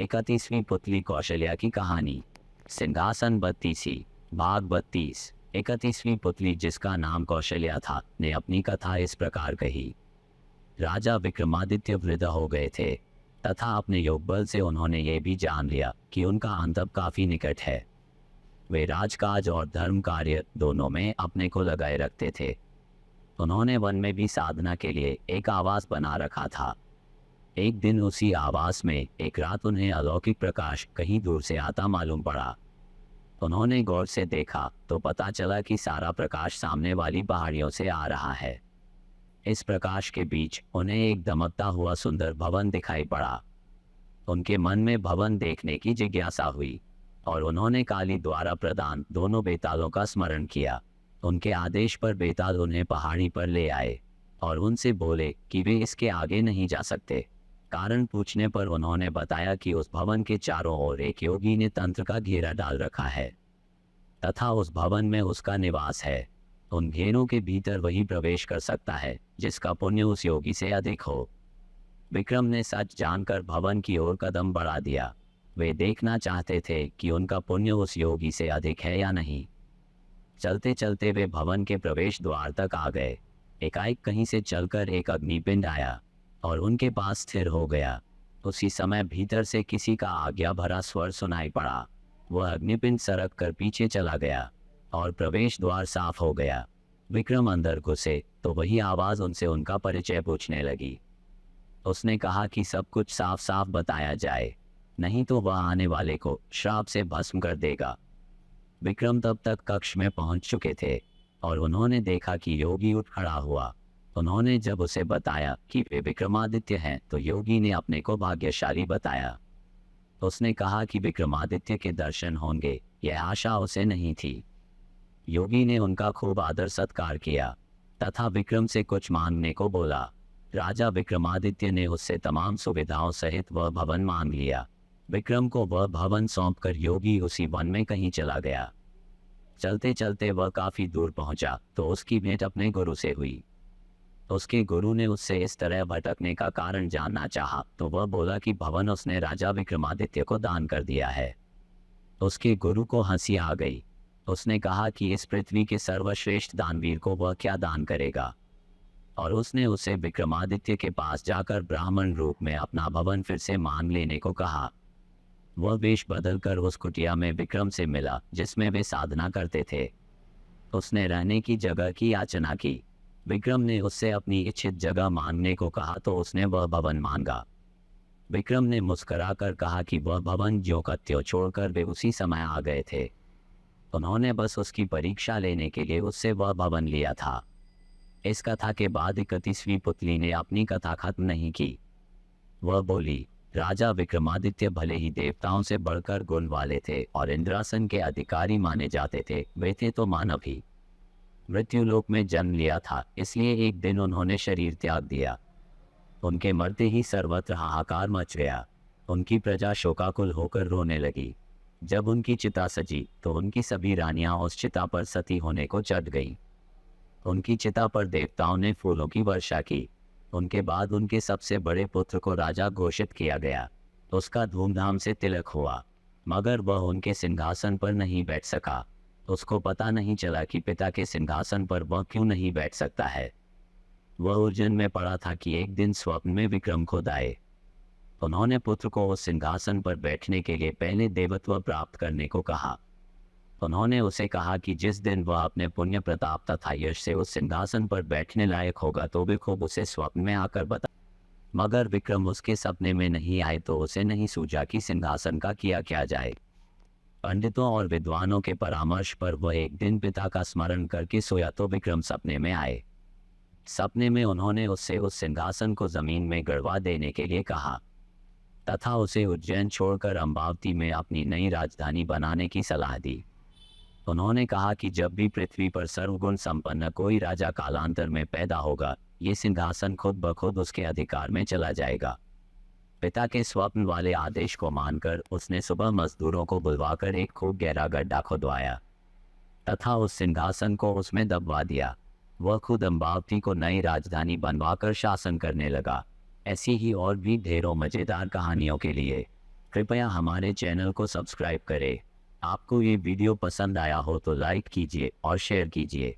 31वीं पुतली कौशल्या की कहानी। सिंहासन 32। भाग 32। 31वीं पुतली, जिसका नाम कौशल्या था, ने अपनी कथा इस प्रकार कही। राजा विक्रमादित्य वृद्ध हो गए थे तथा अपने योगबल से उन्होंने ये भी जान लिया कि उनका अंत अब काफी निकट है। वे राजकाज और धर्म कार्य दोनों में अपने को लगाए रखते थे। उन्होंने वन में भी साधना के लिए एक आवास बना रखा था। एक दिन उसी आवास में एक रात उन्हें अलौकिक प्रकाश कहीं दूर से आता मालूम पड़ा। उन्होंने गौर से देखा तो पता चला कि सारा प्रकाश सामने वाली पहाड़ियों से आ रहा है। इस प्रकाश के बीच उन्हें एक दमकता हुआ सुंदर भवन दिखाई पड़ा। उनके मन में भवन देखने की जिज्ञासा हुई और उन्होंने काली द्वारा प्रदान दोनों बेतालों का स्मरण किया। उनके आदेश पर बेताल उन्हें पहाड़ी पर ले आए और उनसे बोले कि वे इसके आगे नहीं जा सकते। कारण पूछने पर उन्होंने बताया कि उस भवन के चारों ओर एक योगी ने तंत्र का घेरा डाल रखा है तथा उस भवन में उसका निवास है। उन घेरों के भीतर वही प्रवेश कर सकता है जिसका पुण्य उस योगी से अधिक हो। विक्रम ने सच जानकर भवन की ओर कदम बढ़ा दिया। वे देखना चाहते थे कि उनका पुण्य उस योगी से अधिक है या नहीं। चलते चलते वे भवन के प्रवेश द्वार तक आ गए। एकाएक कहीं से चलकर एक अग्निपिंड आया और उनके पास स्थिर हो गया। उसी समय भीतर से किसी का आज्ञा भरा स्वर सुनाई पड़ा। वह अग्निपिंड सरक कर पीछे चला गया और प्रवेश द्वार साफ हो गया। विक्रम अंदर घुसे तो वही आवाज उनसे उनका परिचय पूछने लगी। उसने कहा कि सब कुछ साफ साफ बताया जाए, नहीं तो वह आने वाले को श्राप से भस्म कर देगा। विक्रम तब तक कक्ष में पहुंच चुके थे और उन्होंने देखा कि योगी उठ खड़ा हुआ। उन्होंने जब उसे बताया कि वे विक्रमादित्य हैं तो योगी ने अपने को भाग्यशाली बताया। उसने कहा कि विक्रमादित्य के दर्शन होंगे, यह आशा उसे नहीं थी। योगी ने उनका खूब आदर सत्कार किया तथा विक्रम से कुछ मांगने को बोला। राजा विक्रमादित्य ने उससे तमाम सुविधाओं सहित वह भवन मांग लिया। विक्रम को वह भवन सौंपकर योगी उसी वन में कहीं चला गया। चलते चलते वह काफी दूर पहुंचा तो उसकी भेंट अपने गुरु से हुई। उसके गुरु ने उससे इस तरह भटकने का कारण जानना चाहा तो वह बोला कि भवन उसने राजा विक्रमादित्य को दान कर दिया है। उसके गुरु को हंसी आ गई। उसने कहा कि इस पृथ्वी के सर्वश्रेष्ठ दानवीर को वह क्या दान करेगा, और उसने उसे विक्रमादित्य के पास जाकर ब्राह्मण रूप में अपना भवन फिर से मान लेने को कहा। वह वेश बदलकर उस कुटिया में विक्रम से मिला जिसमें वे साधना करते थे। उसने रहने की जगह की याचना की। विक्रम ने उससे अपनी इच्छित जगह मांगने को कहा तो उसने वह भवन मांगा। विक्रम ने मुस्कुराकर कहा कि वह भवन ज्यों का त्यों छोड़कर वे उसी समय आ गए थे। उन्होंने बस उसकी परीक्षा लेने के लिए उससे वह भवन लिया था। इस कथा के बाद 31वीं पुतली ने अपनी कथा खत्म नहीं की। वह बोली, राजा विक्रमादित्य भले ही देवताओं से बढ़कर गुण वाले थे और इंद्रासन के अधिकारी माने जाते थे, वे थे तो मानव ही। मृत्युलोक में जन्म लिया था, इसलिए एक दिन उन्होंने शरीर त्याग दिया। उनके मरते ही सर्वत्र हाहाकार मच गया। उनकी प्रजा शोकाकुल होकर रोने लगी। जब उनकी चिता सजी तो उनकी सभी रानियां उस चिता पर सती होने को चढ़ गईं। उनकी चिता पर देवताओं ने फूलों की वर्षा की। उनके बाद उनके सबसे बड़े पुत्र को राजा घोषित किया गया। उसका धूमधाम से तिलक हुआ, मगर वह उनके सिंहासन पर नहीं बैठ सका। उसको पता नहीं चला कि पिता के सिंहासन पर वह क्यों नहीं बैठ सकता है। वह उलझन में पड़ा था कि एक दिन स्वप्न में विक्रम खुद आए। उन्होंने पुत्र को उस सिंहासन पर बैठने के लिए पहले देवत्व प्राप्त करने को कहा। उन्होंने उसे कहा कि जिस दिन वह अपने पुण्य प्रताप तथा यश से उस सिंहासन पर बैठने लायक होगा तो वे खूब उसे स्वप्न में आकर बता। मगर विक्रम उसके सपने में नहीं आए तो उसे नहीं सूझा कि सिंहासन का किया क्या जाए। पंडितों और विद्वानों के परामर्श पर वह एक दिन पिता का स्मरण करके सोया तो विक्रम सपने में आए। सपने में उन्होंने उससे उस सिंहासन को जमीन में गड़वा देने के लिए कहा तथा उसे उज्जैन छोड़कर अम्बावती में अपनी नई राजधानी बनाने की सलाह दी। उन्होंने कहा कि जब भी पृथ्वी पर सर्वगुण संपन्न कोई राजा कालांतर में पैदा होगा, ये सिंहासन खुद ब खुद उसके अधिकार में चला जाएगा। पिता के स्वप्न वाले आदेश को मानकर उसने सुबह मजदूरों को बुलवाकर एक खूब गहरा गड्ढा खुदवाया तथा उस सिंहासन को उसमें दबवा दिया। वह खुद अम्बावती को नई राजधानी बनवाकर शासन करने लगा। ऐसी ही और भी ढेरों मजेदार कहानियों के लिए कृपया हमारे चैनल को सब्सक्राइब करें। आपको ये वीडियो पसंद आया हो तो लाइक कीजिए और शेयर कीजिए।